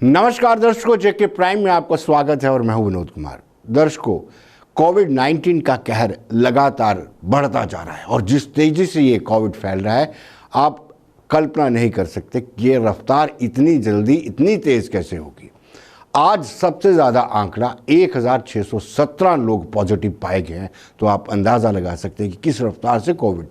नमस्कार दर्शकों, जेके प्राइम में आपका स्वागत है और मैं हूं विनोद कुमार। दर्शकों, कोविड-19 का कहर लगातार बढ़ता जा रहा है और जिस तेजी से ये कोविड फैल रहा है, आप कल्पना नहीं कर सकते कि ये रफ्तार इतनी जल्दी इतनी तेज कैसे होगी। आज सबसे ज़्यादा आंकड़ा 1617 लोग पॉजिटिव पाए गए हैं, तो आप अंदाज़ा लगा सकते हैं कि किस रफ्तार से कोविड।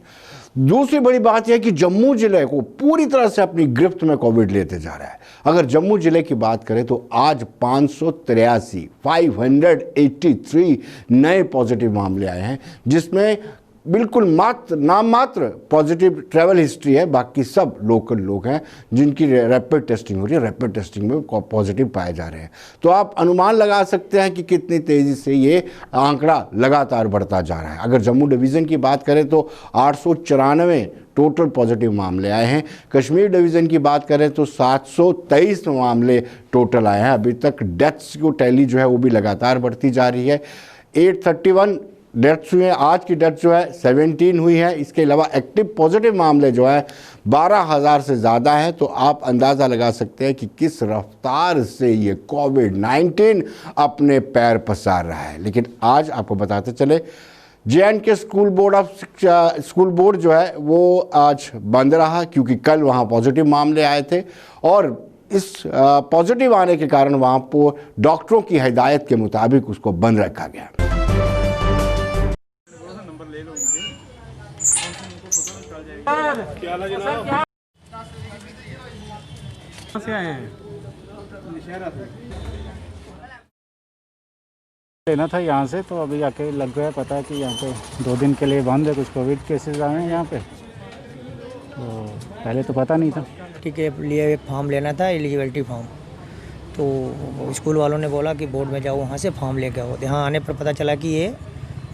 दूसरी बड़ी बात यह है कि जम्मू जिले को पूरी तरह से अपनी गिरफ्त में कोविड लेते जा रहा है। अगर जम्मू जिले की बात करें तो आज 583 नए पॉजिटिव मामले आए हैं, जिसमें बिल्कुल नाम मात्र पॉजिटिव ट्रैवल हिस्ट्री है, बाकी सब लोकल लोग हैं जिनकी रैपिड टेस्टिंग हो रही है। रैपिड टेस्टिंग में पॉजिटिव पाए जा रहे हैं, तो आप अनुमान लगा सकते हैं कि कितनी तेज़ी से ये आंकड़ा लगातार बढ़ता जा रहा है। अगर जम्मू डिवीज़न की बात करें तो 894 टोटल पॉजिटिव मामले आए हैं। कश्मीर डिवीज़न की बात करें तो 723 मामले टोटल आए हैं। अभी तक डेथ्स को टैली जो है वो भी लगातार बढ़ती जा रही है। 831 डेथ्स हुए हैं। आज की डेथ जो है 17 हुई है। इसके अलावा एक्टिव पॉजिटिव मामले जो है 12,000 से ज़्यादा है। तो आप अंदाज़ा लगा सकते हैं कि किस रफ्तार से ये कोविड-19 अपने पैर पसार रहा है। लेकिन आज आपको बताते चले, JNK स्कूल बोर्ड जो है वो आज बंद रहा, क्योंकि कल वहाँ पॉजिटिव मामले आए थे और इस पॉजिटिव आने के कारण वहाँ पर डॉक्टरों की हिदायत के मुताबिक उसको बंद रखा गया। से आए हैं, लेना था यहाँ से, तो अभी आके लग गया पता है कि यहाँ पे 2 दिन के लिए बंद है। कुछ कोविड केसेस आए हैं यहाँ पे, तो पहले तो पता नहीं था। के लिए एक फॉर्म लेना था, एलिजिबिलिटी फॉर्म। तो स्कूल वालों ने बोला कि बोर्ड में जाओ, वहाँ से फॉर्म लेके आओ। यहाँ आने पर पता चला कि ये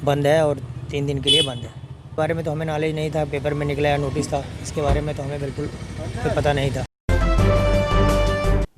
बंद है और 3 दिन के लिए बंद है। इस बारे में तो हमें नॉलेज नहीं था, पेपर में निकला नोटिस था, इसके बारे में तो हमें बिल्कुल पता नहीं था।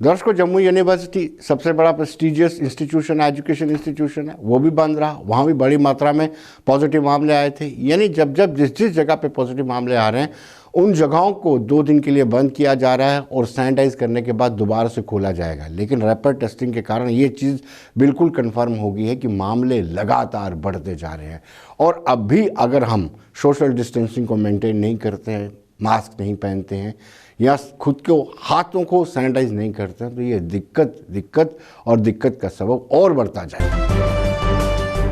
दर्शकों, जम्मू यूनिवर्सिटी सबसे बड़ा प्रेस्टिजियस इंस्टीट्यूशन है, एजुकेशन इंस्टीट्यूशन है, वो भी बंद रहा। वहाँ भी बड़ी मात्रा में पॉजिटिव मामले आए थे। यानी जब जिस जगह पे पॉजिटिव मामले आ रहे हैं, उन जगहों को 2 दिन के लिए बंद किया जा रहा है और सैनिटाइज करने के बाद दोबारा से खोला जाएगा। लेकिन रैपिड टेस्टिंग के कारण ये चीज़ बिल्कुल कन्फर्म हो गई है कि मामले लगातार बढ़ते जा रहे हैं। और अब भी अगर हम सोशल डिस्टेंसिंग को मेंटेन नहीं करते हैं, मास्क नहीं पहनते हैं या खुद को हाथों को सैनिटाइज नहीं करते हैं, तो ये दिक्कत का सबब और बढ़ता जाएगा।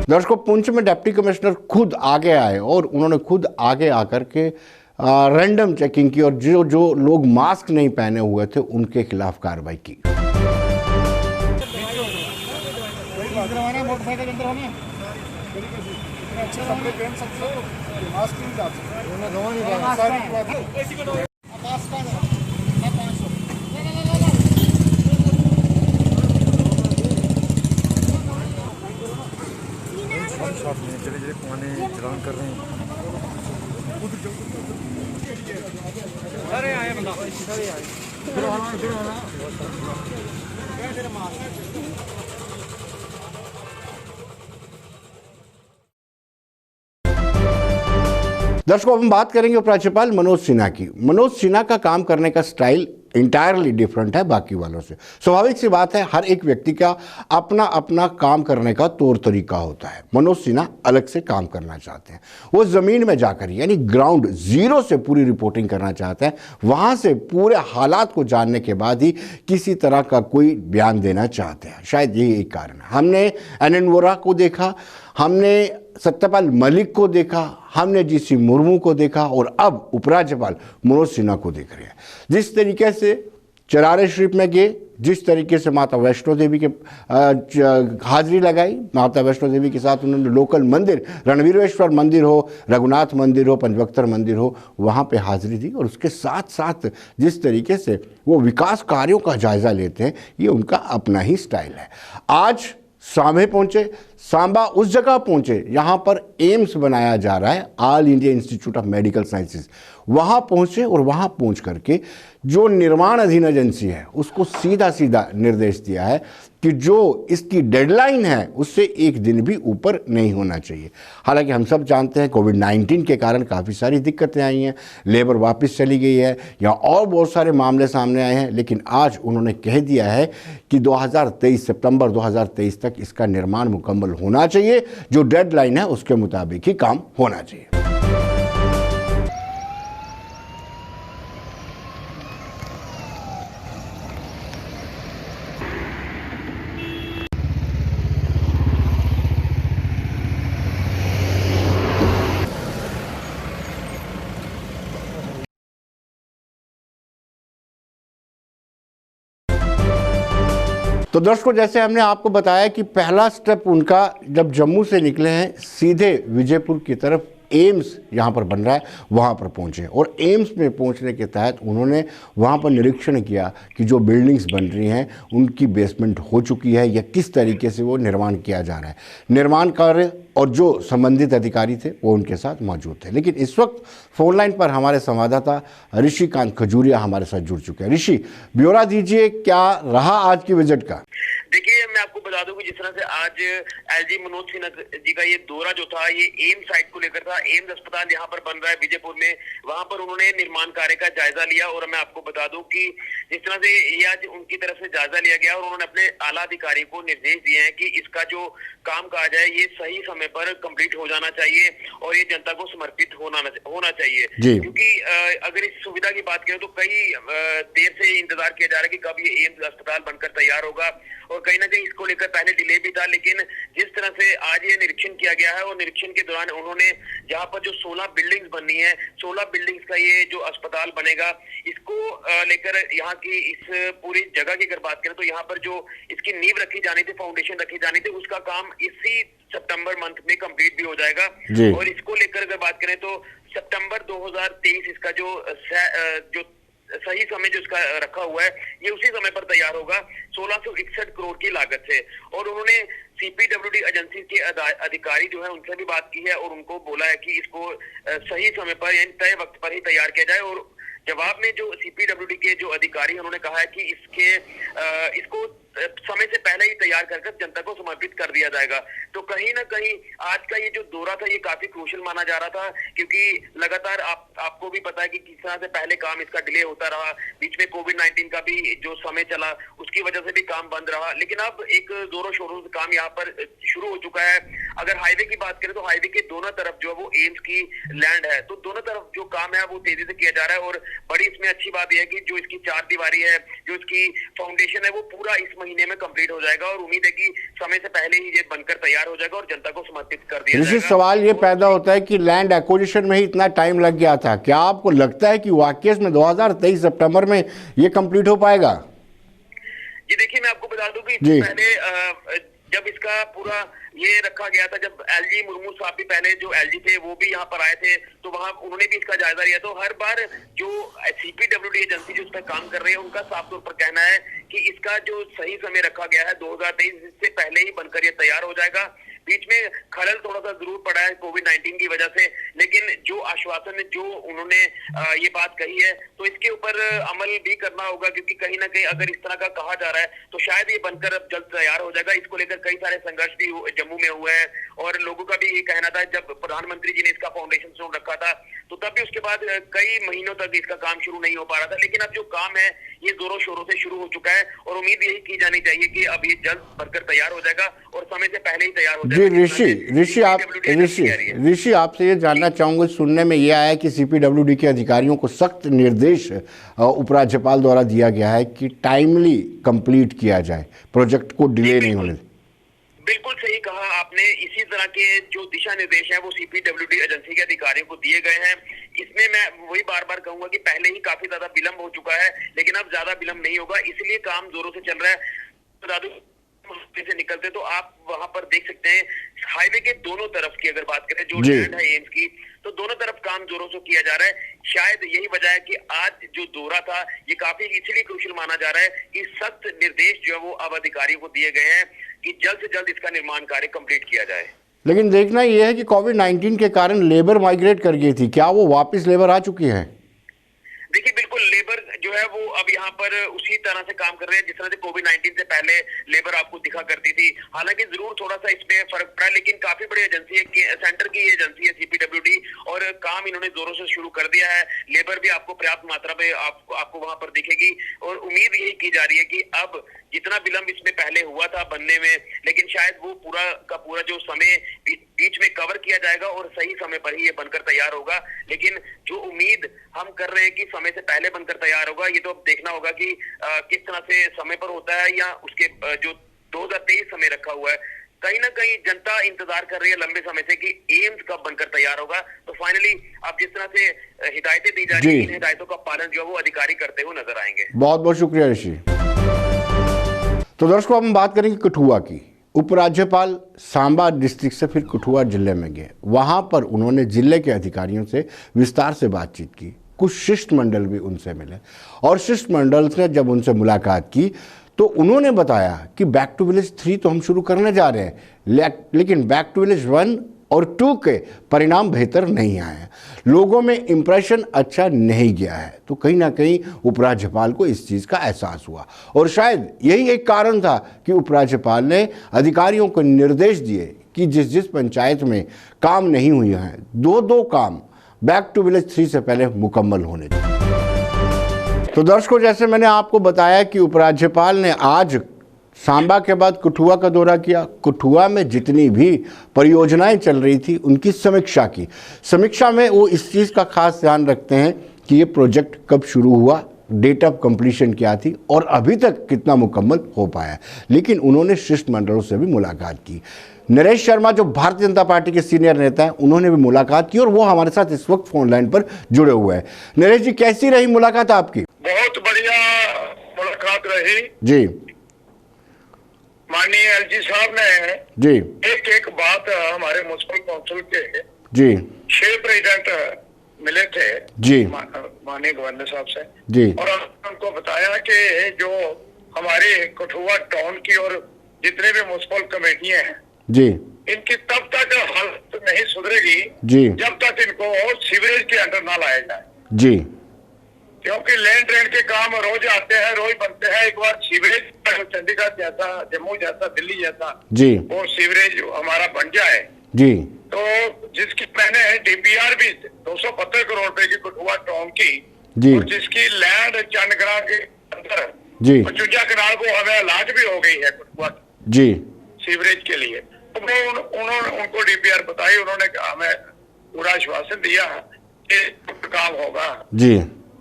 दर्शकों, पुंछ में डिप्टी कमिश्नर खुद आगे आए और उन्होंने खुद आगे आकर के रैंडम चेकिंग की और जो लोग मास्क नहीं पहने हुए थे उनके खिलाफ कार्रवाई की। कर रहे हैं। अरे आए बंदा, दर्शकों, हम बात करेंगे उपराज्यपाल मनोज सिन्हा की। मनोज सिन्हा का काम करने का स्टाइल इंटायरली डिफरेंट है बाकी वालों से। स्वाभाविक सी बात है, हर एक व्यक्ति का अपना अपना काम करने का तौर तरीका होता है। मनोज सिन्हा अलग से काम करना चाहते हैं। वो ज़मीन में जाकर यानी ग्राउंड जीरो से पूरी रिपोर्टिंग करना चाहते हैं। वहाँ से पूरे हालात को जानने के बाद ही किसी तरह का कोई बयान देना चाहते हैं। शायद यही एक कारण है। हमने NN वोरा को देखा, हमने सत्यपाल मलिक को देखा, हमने GC मुर्मू को देखा और अब उपराज्यपाल मनोज सिन्हा को देख रहे हैं। जिस तरीके से चरारे शरीफ में गए, जिस तरीके से माता वैष्णो देवी के हाजिरी लगाई, माता वैष्णो देवी के साथ उन्होंने लोकल मंदिर, रणवीरेश्वर मंदिर हो, रघुनाथ मंदिर हो, पंचवक्तर मंदिर हो, वहाँ पे हाजिरी दी। और उसके साथ साथ जिस तरीके से वो विकास कार्यों का जायज़ा लेते हैं, ये उनका अपना ही स्टाइल है। आज सांभे पहुंचे, सांबा उस जगह पहुंचे यहाँ पर एम्स बनाया जा रहा है, all India institute of medical sciences. वहाँ पहुंचे और वहाँ पहुंच करके जो निर्माण अधीन एजेंसी है उसको सीधा सीधा निर्देश दिया है कि जो इसकी डेडलाइन है उससे एक दिन भी ऊपर नहीं होना चाहिए। हालांकि हम सब जानते हैं कोविड-19 के कारण काफ़ी सारी दिक्कतें आई हैं, लेबर वापस चली गई है या और बहुत सारे मामले सामने आए हैं, लेकिन आज उन्होंने कह दिया है कि 2023 सितंबर 2023 तक इसका निर्माण मुकम्मल होना चाहिए। जो डेडलाइन है उसके मुताबिक ही काम होना चाहिए। तो दर्शकों, जैसे हमने आपको बताया कि पहला स्टेप उनका जब जम्मू से निकले हैं सीधे विजयपुर की तरफ एम्स यहाँ पर बन रहा है वहाँ पर पहुँचे, और एम्स में पहुँचने के तहत उन्होंने वहाँ पर निरीक्षण किया कि जो बिल्डिंग्स बन रही हैं उनकी बेसमेंट हो चुकी है या किस तरीके से वो निर्माण किया जा रहा है। निर्माण कार्य और जो संबंधित अधिकारी थे वो उनके साथ मौजूद थे। लेकिन इस वक्त फोन लाइन पर हमारे संवाददाता ऋषिकांत खजूरिया हमारे साथ जुड़ चुके हैं। ऋषि, ब्यौरा दीजिए, क्या रहा आज की विजिट का? देखिए, मैं आपको बता दूं कि जिस तरह से आज एलजी मनोज सिन्हा जी का ये दौरा जो था ये एम्स साइट को लेकर था। एम्स अस्पताल यहाँ पर बन रहा है विजयपुर में, वहां पर उन्होंने निर्माण कार्य का जायजा लिया। और मैं आपको बता दूं कि जिस तरह से ये आज उनकी तरफ से जायजा लिया गया और उन्होंने अपने आला अधिकारी को निर्देश दिए हैं कि इसका जो काम काज है ये सही समय पर कंप्लीट हो जाना चाहिए और ये जनता को समर्पित होना चाहिए। क्योंकि अगर इस सुविधा की बात करें तो कई देर से इंतजार किया जा रहा है कि कब ये एम्स अस्पताल बनकर तैयार होगा, और कहीं ना कहीं इसको लेकर पहले डिले भी था। लेकिन जिस तरह से आज ये निरीक्षण किया गया है और निरीक्षण के दौरान उन्होंने जहाँ पर जो 16 बिल्डिंग्स बननी है, 16 बिल्डिंग्स का ये जो अस्पताल बनेगा, इसको लेकर यहाँ की इस पूरी जगह की अगर बात करें तो यहाँ पर जो इसकी नींव रखी जानी थी, फाउंडेशन रखी जानी थी, उसका काम इसी सितंबर मंथ में कंप्लीट भी हो जाएगा। और इसको लेकर अगर बात करें तो सितंबर 2023 इसका जो सही समय जो इसका रखा हुआ है ये उसी समय पर तैयार होगा 1661 करोड़ की लागत से। और उन्होंने सीपीडब्ल्यूडी एजेंसी के अधिकारी जो है उनसे भी बात की है और उनको बोला है कि इसको सही समय पर यानी तय वक्त पर ही तैयार किया जाए। और जवाब में जो सीपीडब्ल्यूडी के जो अधिकारी उन्होंने कहा है कि इसको समय से पहले ही तैयार कर जनता को समर्पित कर दिया जाएगा। तो कहीं ना कहीं आज का ये जो दौरा था ये काफी क्रूशियल माना जा रहा था, क्योंकि लगातार आपको भी पता है कि किस तरह से पहले काम इसका डिले होता रहा, बीच में कोविड-19 का भी जो समय चला उसकी वजह से भी काम बंद रहा। लेकिन अब एक जोरों शोरों से काम यहाँ पर शुरू हो चुका है। अगर हाईवे की बात करें तो हाईवे के दोनों तरफ जो है वो एम्स की लैंड है, तो दोनों तरफ जो काम है वो तेजी से किया जा रहा है। और बड़ी इसमें अच्छी बात यह है कि जो इसकी चार दीवारी है, जो इसकी फाउंडेशन है, वो पूरा इस महीने में कंप्लीट हो जाएगा और उम्मीद है कि समय से पहले ही ये बनकर तैयार हो जाएगा और जनता को समर्पित कर दिया जाएगा। सवाल ये पैदा होता है कि लैंड एक्विजिशन में ही इतना टाइम लग गया था, क्या आपको लगता है कि वाकई में 2023 सितंबर में ये कंप्लीट हो पाएगा? जी देखिए, मैं आपको बता दूं कि पहले जब इसका पूरा ये रखा गया था, जब एलजी मुर्मू साहब भी पहले जो एलजी थे वो भी यहाँ पर आए थे, तो वहाँ उन्होंने भी इसका जायजा लिया। तो हर बार जो सीपीडब्ल्यूडी एजेंसी जो इस पर काम कर रही है उनका साफ तौर पर कहना है कि इसका जो सही समय रखा गया है 2023 से पहले ही बनकर ये तैयार हो जाएगा। बीच में खलल थोड़ा सा जरूर पड़ा है कोविड-19 की वजह से, लेकिन जो आश्वासन जो उन्होंने ये बात कही है तो इसके ऊपर अमल भी करना होगा, क्योंकि कहीं ना कहीं अगर इस तरह का कहा जा रहा है तो शायद ये बनकर अब जल्द तैयार हो जाएगा। इसको लेकर कई सारे संघर्ष भी जम्मू में हुए हैं और लोगों का भी ये कहना था, जब प्रधानमंत्री जी ने इसका फाउंडेशन स्टोन रखा था तो तब भी उसके बाद कई महीनों तक इसका काम शुरू नहीं हो पा रहा था। लेकिन अब जो काम है ये जोरों शोरों से शुरू हो चुका है और उम्मीद यही की जानी चाहिए कि अब ये जल्द बनकर तैयार हो जाएगा और समय से पहले ही तैयार हो जाएगा। जी ऋषि, आपसे ये जानना चाहूंगा, सुनने में यह आया कि सीपीडब्ल्यूडी के अधिकारियों को सख्त निर्देश उपराज्यपाल द्वारा दिया गया है कि टाइमली कंप्लीट किया जाए, प्रोजेक्ट को डिले नहीं होने। बिल्कुल सही कहा आपने। इसी तरह के जो दिशा निर्देश हैं वो सीपीडब्ल्यूडी एजेंसी के अधिकारियों को दिए गए हैं। इसमें मैं वही बार बार कहूंगा कि पहले ही काफी ज्यादा विलंब हो चुका है, लेकिन अब ज्यादा विलंब नहीं होगा, इसलिए काम जोरों से चल रहा है। से निकलते तो आप वहां पर देख सकते हैं हाईवे के दोनों तरफ की अगर बात करें जो लैंड है एम्स की, तो दोनों तरफ काम जोरों से किया जा रहा है। शायद यही वजह है कि आज जो दौरा था ये काफी इसलिए क्रूशियल माना जा रहा है कि सख्त निर्देश जो है वो अब अधिकारियों को दिए गए हैं। कि जल्द से जल्द इसका निर्माण कार्य कंप्लीट किया जाए। लेकिन देखना यह है कि कोविड-19 के कारण लेबर माइग्रेट कर गई थी, क्या वो वापस लेबर आ चुकी है? देखिए बिल्कुल, लेबर जो है वो अब यहाँ पर उसी तरह से काम कर रहे हैं जिस तरह से कोविड-19 से पहले लेबर आपको दिखा करती थी। हालांकि जरूर थोड़ा सा इसमें फर्क पड़ा, लेकिन काफी बड़ी एजेंसी है, सेंटर की एजेंसी है CPWD, और काम इन्होंने जोरों से शुरू कर दिया है। लेबर भी आपको पर्याप्त मात्रा में आपको वहां पर दिखेगी, और उम्मीद यही की जा रही है कि अब जितना विलंब इसमें पहले हुआ था बनने में, लेकिन शायद वो पूरा का पूरा जो समय बीच में कवर किया जाएगा और सही समय पर ही ये बनकर तैयार होगा। लेकिन जो उम्मीद हम कर रहे हैं कि समय से पहले बनकर तैयार होगा, ये तो अब देखना होगा कि किस तरह से समय पर होता है, या उसके जो 2023 समय रखा हुआ है। कहीं ना कहीं जनता इंतजार कर रही है लंबे समय से कि एम्स कब बनकर तैयार होगा। तो फाइनली अब जिस तरह से हिदायतें दी जा रही है, इन हिदायतों का पालन जो है वो अधिकारी करते हुए नजर आएंगे। बहुत बहुत शुक्रिया ऋषि। तो दर्शकों, हम बात करेंगे कठुआ की। उपराज्यपाल सांबा डिस्ट्रिक्ट से फिर कठुआ जिले में गए, वहां पर उन्होंने जिले के अधिकारियों से विस्तार से बातचीत की। कुछ शिष्टमंडल भी उनसे मिले, और शिष्टमंडल ने जब उनसे मुलाकात की तो उन्होंने बताया कि बैक टू विलेज 3 तो हम शुरू करने जा रहे हैं, लेकिन बैक टू विलेज 1 और 2 के परिणाम बेहतर नहीं आए हैं, लोगों में इंप्रेशन अच्छा नहीं गया है। तो कहीं ना कहीं उपराज्यपाल को इस चीज़ का एहसास हुआ, और शायद यही एक कारण था कि उपराज्यपाल ने अधिकारियों को निर्देश दिए कि जिस जिस पंचायत में काम नहीं हुए हैं, 2-2 काम बैक टू विलेज 3 से पहले मुकम्मल होने चाहिए। तो दर्शकों, जैसे मैंने आपको बताया कि उपराज्यपाल ने आज सांबा के बाद कठुआ का दौरा किया। कठुआ में जितनी भी परियोजनाएं चल रही थी उनकी समीक्षा की। समीक्षा में वो इस चीज़ का खास ध्यान रखते हैं कि ये प्रोजेक्ट कब शुरू हुआ, डेट ऑफ कंप्लीशन क्या थी, और अभी तक कितना मुकम्मल हो पाया। लेकिन उन्होंने शिष्टमंडलों से भी मुलाकात की। नरेश शर्मा जो भारतीय जनता पार्टी के सीनियर नेता हैं, उन्होंने भी मुलाकात की, और वो हमारे साथ इस वक्त फोन लाइन पर जुड़े हुए हैं। नरेश जी, कैसी रही मुलाकात आपकी? बहुत बढ़िया मुलाकात रही जी। माननीय LG साहब ने जी एक बात हमारे म्युनिसिपल काउंसिल के जी 6 प्रेसिडेंट मिले थे जी माननीय गवर्नर साहब से जी, और उनको बताया कि जो हमारे कठुआ टाउन की और जितने भी म्युनिसिपल कमेटियां हैं जी, इनकी तब तक हालत नहीं सुधरेगी जी जब तक इनको सीवरेज के अंडर ना लाया जाए। जी, क्योंकि लैंड ट्रेन के काम रोज आते हैं, रोज बनते हैं। एक बार सीवरेज चंडीगढ़ जैसा, जम्मू जैसा, दिल्ली जैसा जी, वो सीवरेज हमारा बन जाए जी, तो जिसकी मैंने DPR भी 275 करोड़ रुपए की कठुआ टाउन की, जी, और जिसकी लैंड चंडगढ़ के अंदर जी, 55 कनाल को हमें अलाट भी हो गई है कठुआ जी, सीवरेज के लिए। तो वो उन्होंने उनको DPR बताई, उन्होंने हमें पूरा आश्वासन दिया कि काम होगा। जी,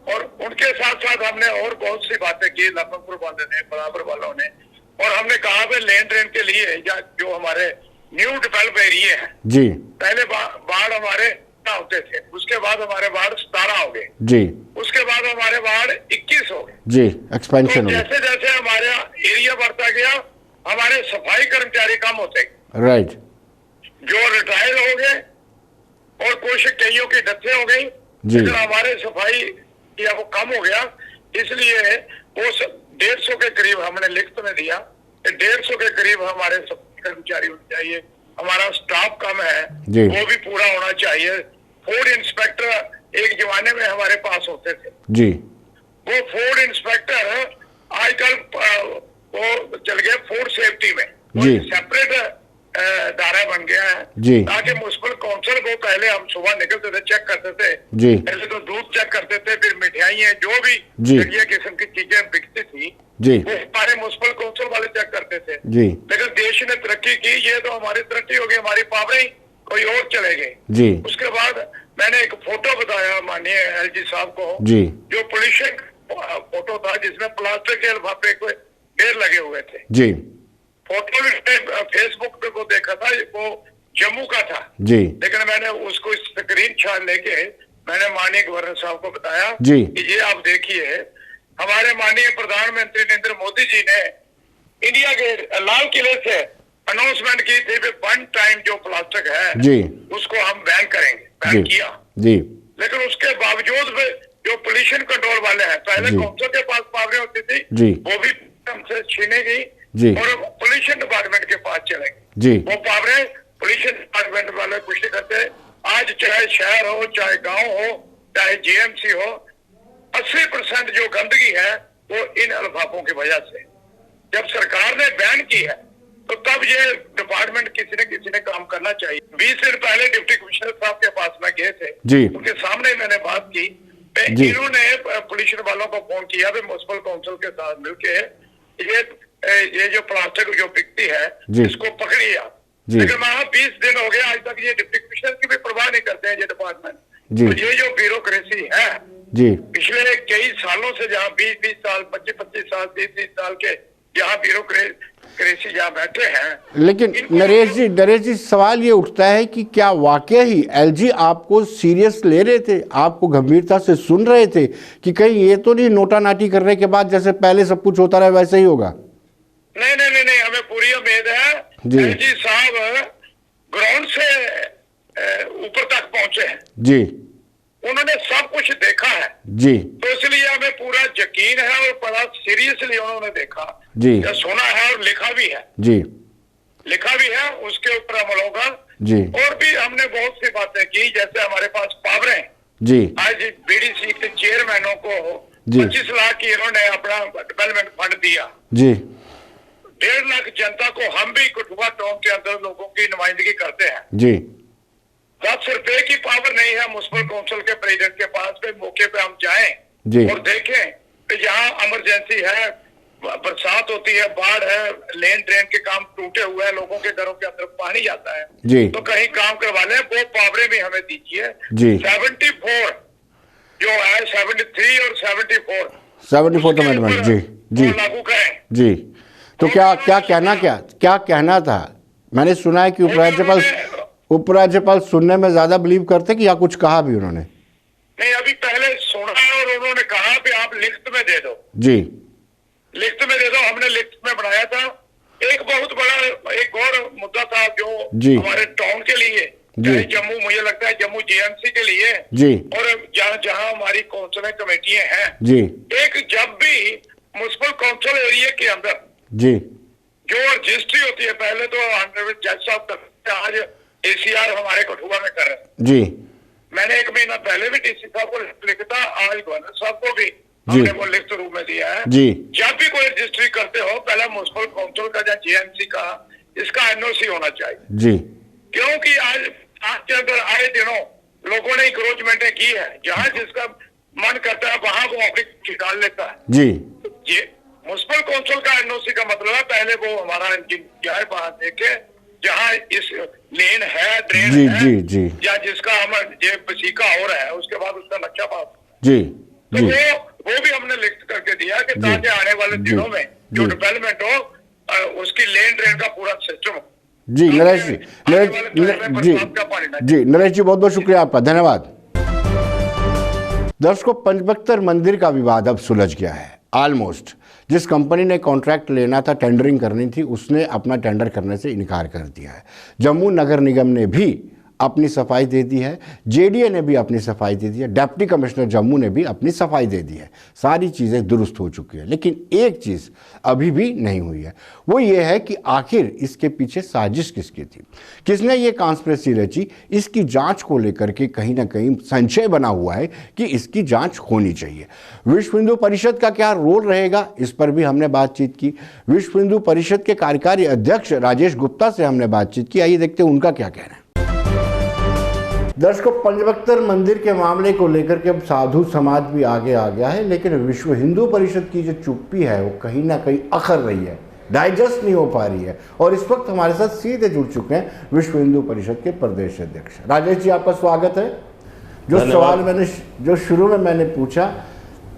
और उनके साथ साथ हमने और बहुत सी बातें की, लखनपुर वाले ने, बराबर वालों ने, और हमने कहा कि लैंड ट्रेन के लिए या जो हमारे न्यू डेवलप एरिया है, जी, पहले वार्ड हमारे होते थे, उसके बाद हमारे वार्ड 17 हो गए, जी, उसके बाद हमारे वार्ड 21 हो गए, जी, एक्सपेंशन तो हो जैसे जैसे हमारा एरिया बढ़ता गया हमारे सफाई कर्मचारी कम होते गए, राइट, जो रिटायर हो गए और कुछ कईयों की डेथें हो गई, लेकिन हमारे सफाई या वो कम हो गया। इसलिए वो 150 के करीब हमने लिखत में दिया, 150 के करीब हमारे कर्मचारी होने चाहिए। हमारा स्टाफ कम है, वो भी पूरा होना चाहिए। फूड इंस्पेक्टर एक जमाने में हमारे पास होते थे जी, वो फूड इंस्पेक्टर आजकल वो चल गए फूड सेफ्टी में, सेपरेट दायरा बन गया है। ताकि म्युनिसिपल काउंसिल को पहले हम सुबह निकलते थे, चेक करते थे, पहले तो दूध चेक करते थे, फिर मिठाइयाँ जो भी घटिया किस्म की चीजें बिकती थी वो हमारे म्युनिसिपल काउंसिल वाले चेक करते थे। लेकिन देश ने तरक्की की, ये तो हमारी तरक्की हो गई, हमारी पावरें कोई और चले गए। उसके बाद मैंने एक फोटो बताया माननीय LG साहब को, जो पोल्यूशन फोटो था जिसमें प्लास्टिक के लिफाफे को ढेर लगे हुए थे। फोटो भी फेसबुक पे को देखा था, वो जम्मू का था जी, लेकिन मैंने उसको स्क्रीन शॉट लेके मैंने माननीय गवर्नर साहब को बताया कि ये आप देखिए, हमारे माननीय प्रधानमंत्री नरेंद्र मोदी जी ने इंडिया गेट लाल किले से अनाउंसमेंट की थी, वन टाइम जो प्लास्टिक है जी, उसको हम बैन करेंगे, बैन किया जी। लेकिन उसके बावजूद जो पोल्यूशन कंट्रोल वाले हैं, पहले काउंसिल के पास पावरें होती थी, वो भी हमसे छीने गई, और पोल्यूशन डिपार्टमेंट के पास चलेंगे। जी। वो पावरे पोल्यूशन डिपार्टमेंट वाले कुछ नहीं करते। आज चाहे शहर हो, चाहे गांव हो, चाहे जीएमसी हो, 80% जो गंदगी है वो इन लिफाफों की वजह से। जब सरकार ने बैन की है तो तब ये डिपार्टमेंट किसी ने काम करना चाहिए। 20 दिन पहले डिप्टी कमिश्नर साहब के पास में गए थे जी। उनके सामने मैंने बात की। इन्होंने पोल्यूशन वालों को फोन किया भी म्युनिसिपल काउंसिल के साथ मिलके ये जो प्लास्टिक जो बिकती है इसको पकड़िए आप। लेकिन वहां 20 दिन हो गए, आज तक ये डिप्टी कमिश्नर की भी परवाह नहीं करते हैं ये डिपार्टमेंट। तो ये जो ब्यूरोक्रेसी है जी, पिछले कई सालों से, जहाँ 20-20 साल, 25-25 साल, 30-30 साल के यहाँ ब्यूरोक्रेसी जहाँ बैठे हैं। लेकिन नरेश जी सवाल ये उठता है कि क्या वाकई ही एलजी आपको सीरियस ले रहे थे, आपको गंभीरता से सुन रहे थे कि कहीं ये तो नहीं नोटा नाटी करने के बाद जैसे पहले सब कुछ होता रहा वैसे ही होगा? नहीं, हमें पूरी उम्मीद है। एलजी साहब ग्राउंड से ऊपर तक पहुंचे हैं जी, उन्होंने सब कुछ देखा है जी, तो इसलिए हमें पूरा यकीन है और बड़ा सीरियसली उन्होंने देखा जी, या सुना है और लिखा भी है जी, उसके ऊपर अमल होगा जी। और भी हमने बहुत सी बातें की, जैसे हमारे पास पावर है जी, आज बीडीसी के चेयरमैनों को जी। 25 लाख की इन्होंने अपना डेवलपमेंट फंड दिया जी, 1.5 लाख जनता को हम भी कठुआ टाउन के अंदर लोगों की नुमाइंदगी करते हैं। जी, 10 रुपए की पावर नहीं है म्युनिसिपल काउंसिल के प्रेसिडेंट के पास पे मौके पे हम जाएं जी। और देखें कि जहाँ इमरजेंसी है, बरसात होती है, बाढ़ है, लेन ड्रेन के काम टूटे हुए हैं, लोगों के घरों के अंदर पानी जाता है जी। तो कहीं काम करवा लें, वो पावरें भी हमें दीजिए जी। 74 जो है 73 और 74 74th अमेंडमेंट जी, जी, लागू करें जी। तो क्या कहना था? मैंने सुना है कि उपराज्यपाल सुनने में ज्यादा बिलीव करते कि या कुछ कहा भी उन्होंने? नहीं, अभी पहले सुना है और उन्होंने कहा कि आप लिखित में दे दो। जी, लिखित में दे दो। हमने लिखित में बनाया था। एक बहुत बड़ा एक और मुद्दा था जो जी। हमारे टाउन के लिए, जी। जम्मू, मुझे लगता है जम्मू जीएमसी के लिए जी, और जहाँ हमारी काउंसिल कमेटियां हैं जी, एक जब भी म्युनिसिपल काउंसिल एरिया के अंदर जी, जो रजिस्ट्री होती है, पहले तो जज साहब करते, आज एसीआर हमारे कठुआ में कर रहे हैं। जी, मैंने 1 महीना पहले भी डीसी साहब को लिखता, आज गवर्नर साहब को भी हमने वो लिखित रूप में दिया है। जी। जब भी कोई रजिस्ट्री करते हो पहले म्युनिसिपल काउंसिल का या जीएमसी का इसका एनओसी होना चाहिए। जी, क्योंकि आज के अंदर आए दिनों लोगों ने इंक्रोचमेंटें की है, जहाँ जिसका मन करता है वहां वो अपनी निकाल लेता है। जी, ये म्युनिसिपल काउंसिल का एनओसी का मतलब है पहले वो हमारा जाए वहां देखे जहाँ इस लेन है, ड्रेन जी, है, जी, जी। या जिसका हम ये बसीका हो रहा है, उसके बाद उसका नक्शा पास। जी, तो जी, वो भी हमने लिख करके दिया कि ताकि आने वाले दिनों में जो डेवलपमेंट हो उसकी लेन ड्रेन का पूरा सिस्टम हो। जी। नरेश जी, नरेश जी बहुत बहुत शुक्रिया आपका, धन्यवाद। दर्शकों, पंचबख्तर मंदिर का विवाद अब सुलझ गया है ऑलमोस्ट। जिस कंपनी ने कॉन्ट्रैक्ट लेना था, टेंडरिंग करनी थी, उसने अपना टेंडर करने से इनकार कर दिया है। जम्मू नगर निगम ने भी अपनी सफाई दे दी है, जेडीए ने भी अपनी सफाई दे दी है, डिप्टी कमिश्नर जम्मू ने भी अपनी सफाई दे दी है। सारी चीज़ें दुरुस्त हो चुकी है, लेकिन एक चीज़ अभी भी नहीं हुई है, वो ये है कि आखिर इसके पीछे साजिश किसकी थी, किसने ये कॉन्स्पिरेसी रची। इसकी जांच को लेकर के कहीं ना कहीं संशय बना हुआ है कि इसकी जांच होनी चाहिए। विश्व हिंदू परिषद का क्या रोल रहेगा, इस पर भी हमने बातचीत की। विश्व हिंदू परिषद के कार्यकारी अध्यक्ष राजेश गुप्ता से हमने बातचीत की, आइए देखते हैं उनका क्या कहना है। दर्शकों, पंचबख्तर मंदिर के मामले को लेकर के अब साधु समाज भी आगे आ गया है, लेकिन विश्व हिंदू परिषद की जो चुप्पी है वो कहीं ना कहीं अखर रही है, डाइजेस्ट नहीं हो पा रही है। और इस वक्त हमारे साथ सीधे जुड़ चुके हैं विश्व हिंदू परिषद के प्रदेश अध्यक्ष राजेश जी, आपका स्वागत है। जो सवाल मैंने जो शुरू में मैंने पूछा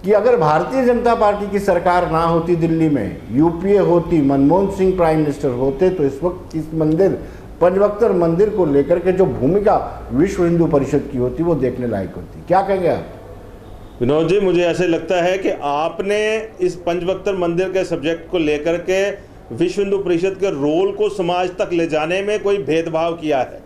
कि अगर भारतीय जनता पार्टी की सरकार ना होती दिल्ली में, यूपीए होती, मनमोहन सिंह प्राइम मिनिस्टर होते, तो इस वक्त इस मंदिर पंचबख्तर मंदिर को लेकर के जो भूमिका विश्व हिंदू परिषद की होती वो देखने लायक होती। क्या कहेंगे आप? विनोद जी, मुझे ऐसे लगता है कि आपने इस पंचबख्तर मंदिर के सब्जेक्ट को लेकर के विश्व हिंदू परिषद के रोल को समाज तक ले जाने में कोई भेदभाव किया है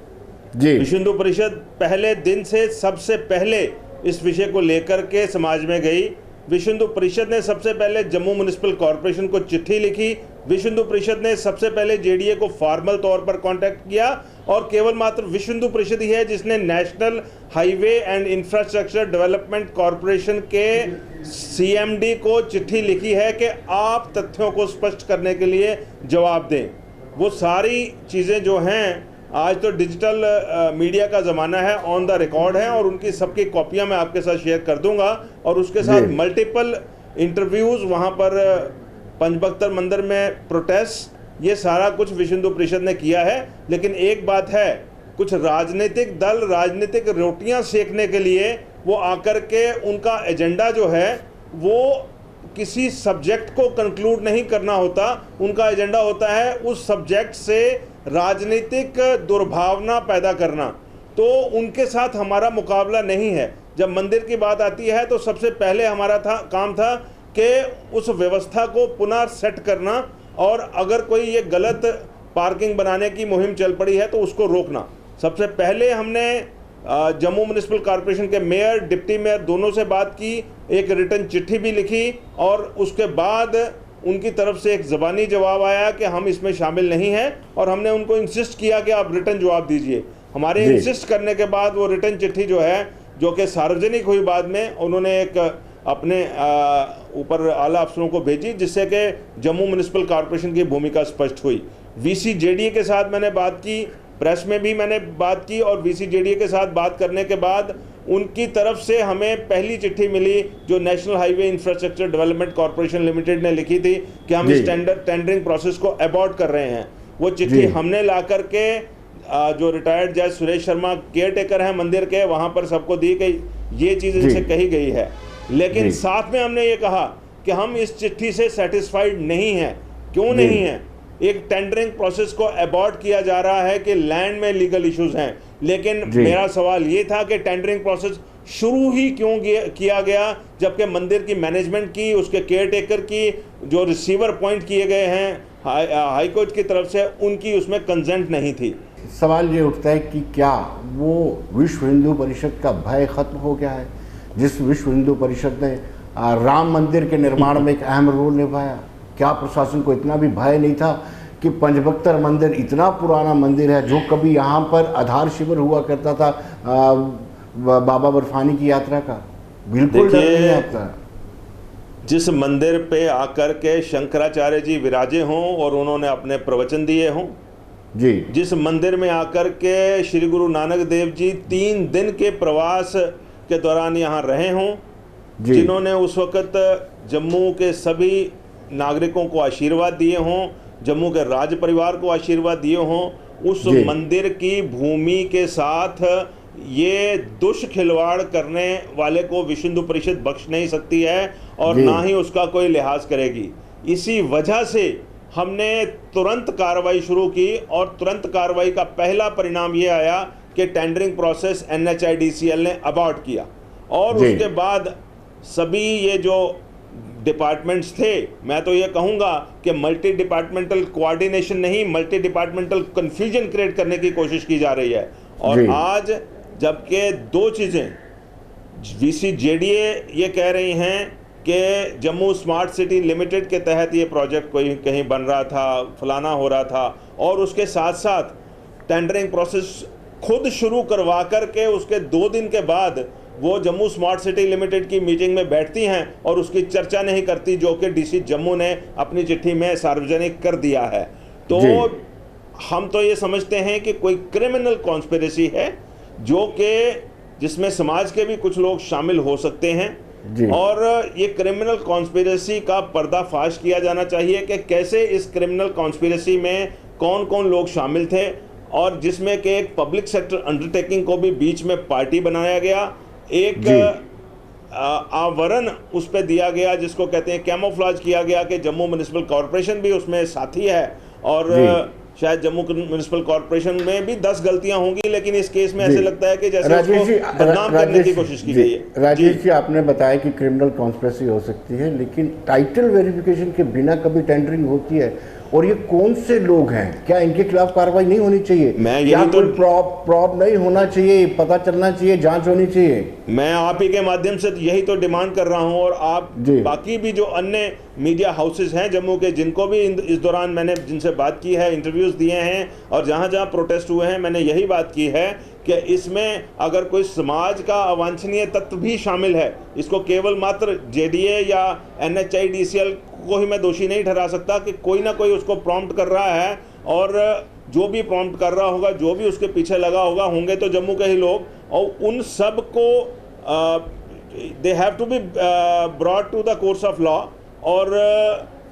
जी। विश्व हिंदू परिषद पहले दिन से सबसे पहले इस विषय को लेकर के समाज में गई विश्व हिंदू परिषद ने सबसे पहले जम्मू म्युनिसिपल कॉरपोरेशन को चिट्ठी लिखी, विश्व हिंदू परिषद ने सबसे पहले जेडीए को फॉर्मल तौर पर कांटेक्ट किया और केवल मात्र विश्व हिंदू परिषद ही है जिसने national highway and infrastructure development corporation के सीएमडी को चिट्ठी लिखी है कि आप तथ्यों को स्पष्ट करने के लिए जवाब दें। वो सारी चीज़ें जो हैं, आज तो डिजिटल मीडिया का ज़माना है, ऑन द रिकॉर्ड है और उनकी सबकी कॉपियां मैं आपके साथ शेयर कर दूंगा और उसके साथ मल्टीपल इंटरव्यूज़ वहां पर पंचबख्तर मंदिर में प्रोटेस्ट, ये सारा कुछ विश्व हिंदू परिषद ने किया है। लेकिन एक बात है, कुछ राजनीतिक दल राजनीतिक रोटियां सेकने के लिए वो आकर के उनका एजेंडा जो है वो किसी सब्जेक्ट को कंक्लूड नहीं करना होता, उनका एजेंडा होता है उस सब्जेक्ट से राजनीतिक दुर्भावना पैदा करना। तो उनके साथ हमारा मुकाबला नहीं है। जब मंदिर की बात आती है तो सबसे पहले हमारा काम था कि उस व्यवस्था को पुनः सेट करना और अगर कोई ये गलत पार्किंग बनाने की मुहिम चल पड़ी है तो उसको रोकना। सबसे पहले हमने जम्मू म्युनिसिपल कॉरपोरेशन के मेयर, डिप्टी मेयर दोनों से बात की, एक रिटर्न चिट्ठी भी लिखी और उसके बाद उनकी तरफ से एक ज़बानी जवाब आया कि हम इसमें शामिल नहीं हैं और हमने उनको इंसिस्ट किया कि आप रिटर्न जवाब दीजिए। हमारे इंसिस्ट करने के बाद वो रिटर्न चिट्ठी जो है, जो कि सार्वजनिक हुई बाद में, उन्होंने एक अपने ऊपर आला अफसरों को भेजी जिससे कि जम्मू म्युनिसिपल कॉरपोरेशन की भूमिका स्पष्ट हुई। वीसी जेडीए के साथ मैंने बात की, प्रेस में भी मैंने बात की और वीसी जेडीए के साथ बात करने के बाद उनकी तरफ से हमें पहली चिट्ठी मिली जो national highway infrastructure development corporation limited ने लिखी थी कि हम इस टेंडरिंग प्रोसेस को अबॉर्ट कर रहे हैं। वो चिट्ठी हमने ला करके जो रिटायर्ड जज सुरेश शर्मा केयर टेकर हैं मंदिर के, वहाँ पर सबको दी कि ये चीज़ इनसे कही गई है। लेकिन साथ में हमने ये कहा कि हम इस चिट्ठी से सेटिस्फाइड नहीं हैं। क्यों नहीं है? एक टेंडरिंग प्रोसेस को अबॉर्ट किया जा रहा है कि लैंड में लीगल इश्यूज हैं, लेकिन मेरा सवाल ये था कि टेंडरिंग प्रोसेस शुरू ही क्यों किया गया जबकि मंदिर की मैनेजमेंट की, उसके केयर टेकर की, जो रिसीवर पॉइंट किए गए हैं हाई कोर्ट की तरफ से, उनकी उसमें कंसेंट नहीं थी। सवाल ये उठता है कि क्या वो विश्व हिंदू परिषद का भय खत्म हो गया है, जिस विश्व हिंदू परिषद ने राम मंदिर के निर्माण में एक अहम रोल निभाया? क्या प्रशासन को इतना भी भय नहीं था कि पंचबख्तर मंदिर इतना पुराना मंदिर है जो कभी यहाँ पर आधार शिविर हुआ करता था बाबा बर्फानी की यात्रा का? बिल्कुल डर नहीं आता। जिस मंदिर पे आकर के शंकराचार्य जी विराजे हों और उन्होंने अपने प्रवचन दिए हों जी, जिस मंदिर में आकर के श्री गुरु नानक देव जी 3 दिन के प्रवास के दौरान यहाँ रहे हों, जिन्होंने उस वक़्त जम्मू के सभी नागरिकों को आशीर्वाद दिए हों, जम्मू के राज परिवार को आशीर्वाद दिए हों, उस मंदिर की भूमि के साथ ये दुष्खिलवाड़ करने वाले को विश्व हिंदू परिषद बख्श नहीं सकती है और ना ही उसका कोई लिहाज करेगी। इसी वजह से हमने तुरंत कार्रवाई शुरू की और तुरंत कार्रवाई का पहला परिणाम ये आया कि टेंडरिंग प्रोसेस NHIDCL ने अबॉर्ट किया और उसके बाद सभी ये जो डिपार्टमेंट्स थे, मैं तो ये कहूँगा कि मल्टी डिपार्टमेंटल कोऑर्डिनेशन नहीं, मल्टी डिपार्टमेंटल कन्फ्यूजन क्रिएट करने की कोशिश की जा रही है। और आज जबकि 2 चीज़ें, वीसी जेडीए ये कह रही हैं कि जम्मू स्मार्ट सिटी लिमिटेड के तहत ये प्रोजेक्ट कोई कहीं बन रहा था, फलाना हो रहा था, और उसके साथ साथ टेंडरिंग प्रोसेस खुद शुरू करवा कर के उसके 2 दिन के बाद वो जम्मू स्मार्ट सिटी लिमिटेड की मीटिंग में बैठती हैं और उसकी चर्चा नहीं करती, जो कि डीसी जम्मू ने अपनी चिट्ठी में सार्वजनिक कर दिया है। तो हम तो ये समझते हैं कि कोई क्रिमिनल कॉन्स्पिरेसी है जो कि जिसमें समाज के भी कुछ लोग शामिल हो सकते हैं और ये क्रिमिनल कॉन्स्पिरेसी का पर्दाफाश किया जाना चाहिए कि कैसे इस क्रिमिनल कॉन्स्पिरेसी में कौन कौन लोग शामिल थे, और जिसमें कि एक पब्लिक सेक्टर अंडरटेकिंग को भी बीच में पार्टी बनाया गया, एक आवरण उस पर दिया गया जिसको कहते हैं कैमोफ्लाज किया गया कि जम्मू म्युनिसिपल कॉरपोरेशन भी उसमें साथी है और शायद जम्मू म्युनिसिपल कॉरपोरेशन में भी 10 गलतियां होंगी, लेकिन इस केस में ऐसे लगता है कि जैसे उसको बदनाम करने की कोशिश की गई है। राजेश जी, आपने बताया कि क्रिमिनल कॉन्स्पिरेसी हो सकती है, लेकिन टाइटल वेरिफिकेशन के बिना कभी टेंडरिंग होती है और ये कौन से लोग हैं, क्या इनके खिलाफ कार्रवाई नहीं होनी चाहिए? मैं यही क्या तो कोई प्रॉब नहीं होना चाहिए, पता चलना चाहिए, जांच होनी चाहिए? मैं आप ही के माध्यम से यही तो डिमांड कर रहा हूं, और आप बाकी भी जो अन्य मीडिया हाउसेस हैं जम्मू के, जिनको भी इस दौरान मैंने जिनसे बात की है, इंटरव्यूज़ दिए हैं, और जहां जहां प्रोटेस्ट हुए हैं मैंने यही बात की है कि इसमें अगर कोई समाज का अवांछनीय तत्व भी शामिल है, इसको केवल मात्र जेडीए या NHIDCL को ही मैं दोषी नहीं ठहरा सकता कि कोई ना कोई उसको प्रॉम्प्ट कर रहा है, और जो भी प्रॉम्प्ट कर रहा होगा, जो भी उसके पीछे लगा होगा, होंगे तो जम्मू के ही लोग, और उन सब को they have to be brought to the course of law, और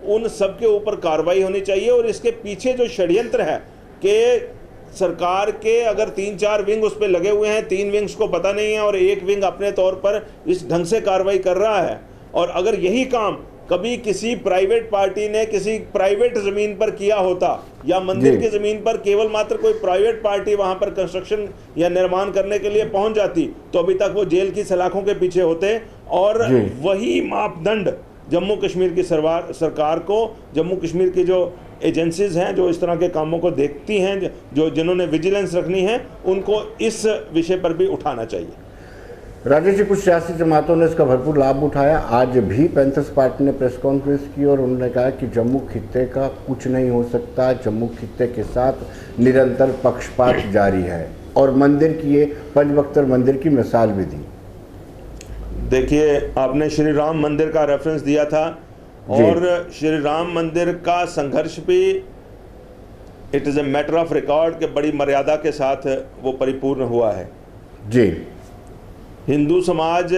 उन सब के ऊपर कार्रवाई होनी चाहिए। और इसके पीछे जो षड्यंत्र है कि सरकार के अगर 3-4 विंग उस पर लगे हुए हैं, 3 विंग्स को पता नहीं है, और एक विंग अपने तौर पर इस ढंग से कार्रवाई कर रहा है, और अगर यही काम कभी किसी प्राइवेट पार्टी ने किसी प्राइवेट ज़मीन पर किया होता, या मंदिर की ज़मीन पर केवल मात्र कोई प्राइवेट पार्टी वहां पर कंस्ट्रक्शन या निर्माण करने के लिए पहुंच जाती, तो अभी तक वो जेल की सलाखों के पीछे होते। और वही मापदंड जम्मू कश्मीर की सरकार को, जम्मू कश्मीर की जो एजेंसीज हैं जो इस तरह के कामों को देखती हैं, जो जिन्होंने विजिलेंस रखनी है, उनको इस विषय पर भी उठाना चाहिए। राजेश जी, कुछ सियासी जमातों ने इसका भरपूर लाभ उठाया। आज भी पैंथर्स पार्टी ने प्रेस कॉन्फ्रेंस की और उन्होंने कहा कि जम्मू खित्ते का कुछ नहीं हो सकता, जम्मू खित्ते के साथ निरंतर पक्षपात जारी है, और मंदिर की, ये पंचबख्तर मंदिर की मिसाल भी दी। देखिए, आपने श्री राम मंदिर का रेफरेंस दिया था, और श्री राम मंदिर का संघर्ष भी it is a matter of record के बड़ी मर्यादा के साथ वो परिपूर्ण हुआ है जी। हिंदू समाज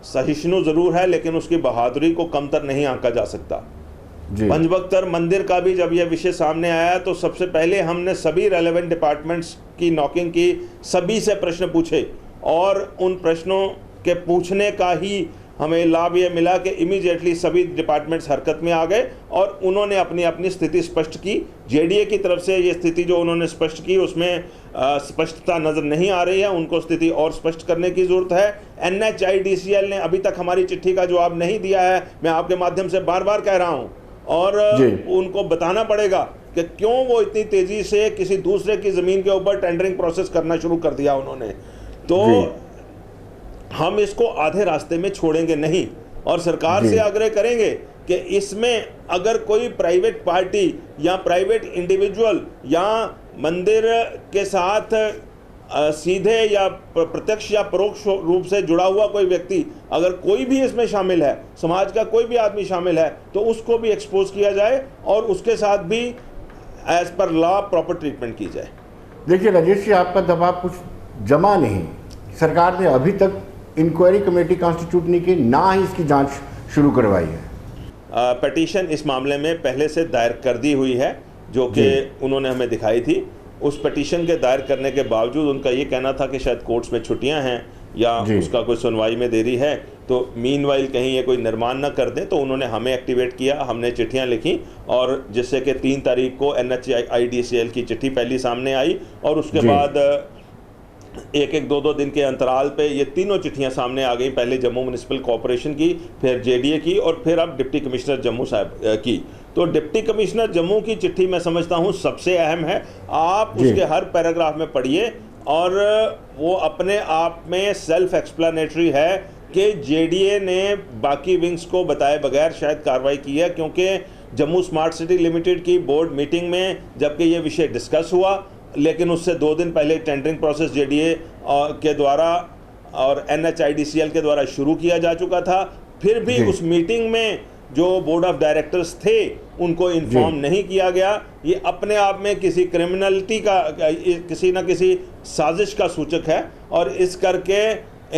सहिष्णु जरूर है, लेकिन उसकी बहादुरी को कमतर नहीं आंका जा सकता। पंचबख्तर मंदिर का भी जब यह विषय सामने आया तो सबसे पहले हमने सभी रेलेवेंट डिपार्टमेंट्स की नॉकिंग की, सभी से प्रश्न पूछे, और उन प्रश्नों के पूछने का ही हमें लाभ ये मिला कि इमीडिएटली सभी डिपार्टमेंट्स हरकत में आ गए, और उन्होंने अपनी अपनी स्थिति स्पष्ट की। जेडीए की तरफ से ये स्थिति जो उन्होंने स्पष्ट की उसमें स्पष्टता नज़र नहीं आ रही है, उनको स्थिति और स्पष्ट करने की ज़रूरत है। NHIDCL ने अभी तक हमारी चिट्ठी का जवाब नहीं दिया है, मैं आपके माध्यम से बार बार कह रहा हूँ, और उनको बताना पड़ेगा कि क्यों वो इतनी तेज़ी से किसी दूसरे की ज़मीन के ऊपर टेंडरिंग प्रोसेस करना शुरू कर दिया उन्होंने। तो हम इसको आधे रास्ते में छोड़ेंगे नहीं, और सरकार से आग्रह करेंगे कि इसमें अगर कोई प्राइवेट पार्टी या प्राइवेट इंडिविजुअल या मंदिर के साथ सीधे या प्रत्यक्ष या परोक्ष रूप से जुड़ा हुआ कोई व्यक्ति, अगर कोई भी इसमें शामिल है, समाज का कोई भी आदमी शामिल है, तो उसको भी एक्सपोज किया जाए और उसके साथ भी as per law proper treatment की जाए। देखिए राजेश जी, आपका दबाव कुछ जमा नहीं, सरकार ने अभी तक इंक्वायरी कमेटी कॉन्स्टिट्यूट नहीं की, ना ही इसकी जांच शुरू करवाई है। पिटीशन इस मामले में पहले से दायर कर दी हुई है, जो कि उन्होंने हमें दिखाई थी। उस पिटीशन के दायर करने के बावजूद उनका ये कहना था कि शायद कोर्ट्स में छुट्टियां हैं या उसका कोई सुनवाई में देरी है, तो मीनवाइल कहीं ये कोई निर्माण न कर दें, तो उन्होंने हमें एक्टिवेट किया, हमने चिट्ठियां लिखी, और जिससे कि 3 तारीख को NHIDCL की चिट्ठी पहली सामने आई, और उसके बाद 1-2 दिन के अंतराल पे ये तीनों चिट्ठियां सामने आ गई। पहले जम्मू म्यूनिसिपल कॉरपोरेशन की, फिर जेडीए की, और फिर अब डिप्टी कमिश्नर जम्मू साहब की। तो डिप्टी कमिश्नर जम्मू की चिट्ठी मैं समझता हूं सबसे अहम है। आप उसके हर पैराग्राफ में पढ़िए, और वो अपने आप में सेल्फ एक्सप्लेनेटरी है कि जेडीए ने बाकी विंग्स को बताए बगैर शायद कार्रवाई की है, क्योंकि जम्मू स्मार्ट सिटी लिमिटेड की बोर्ड मीटिंग में जबकि ये विषय डिस्कस हुआ, लेकिन उससे 2 दिन पहले टेंडरिंग प्रोसेस जेडीए के द्वारा और NHIDCL के द्वारा शुरू किया जा चुका था। फिर भी उस मीटिंग में जो बोर्ड ऑफ डायरेक्टर्स थे उनको इन्फॉर्म नहीं किया गया। ये अपने आप में किसी क्रिमिनलिटी का, किसी न किसी साजिश का सूचक है, और इस करके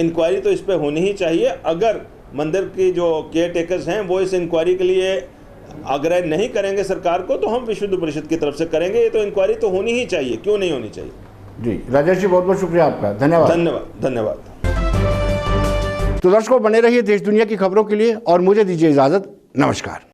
इंक्वायरी तो इस पर होनी ही चाहिए। अगर मंदिर की जो केयर टेकर्स हैं वो इस इंक्वायरी के लिए आग्रह नहीं करेंगे सरकार को, तो हम विश्व हिंदू परिषद की तरफ से करेंगे। ये तो इंक्वायरी तो होनी ही चाहिए, क्यों नहीं होनी चाहिए। जी राजेश जी, बहुत बहुत शुक्रिया आपका, धन्यवाद। धन्यवाद। तो दर्शकों, बने रहिए देश दुनिया की खबरों के लिए, और मुझे दीजिए इजाजत। नमस्कार।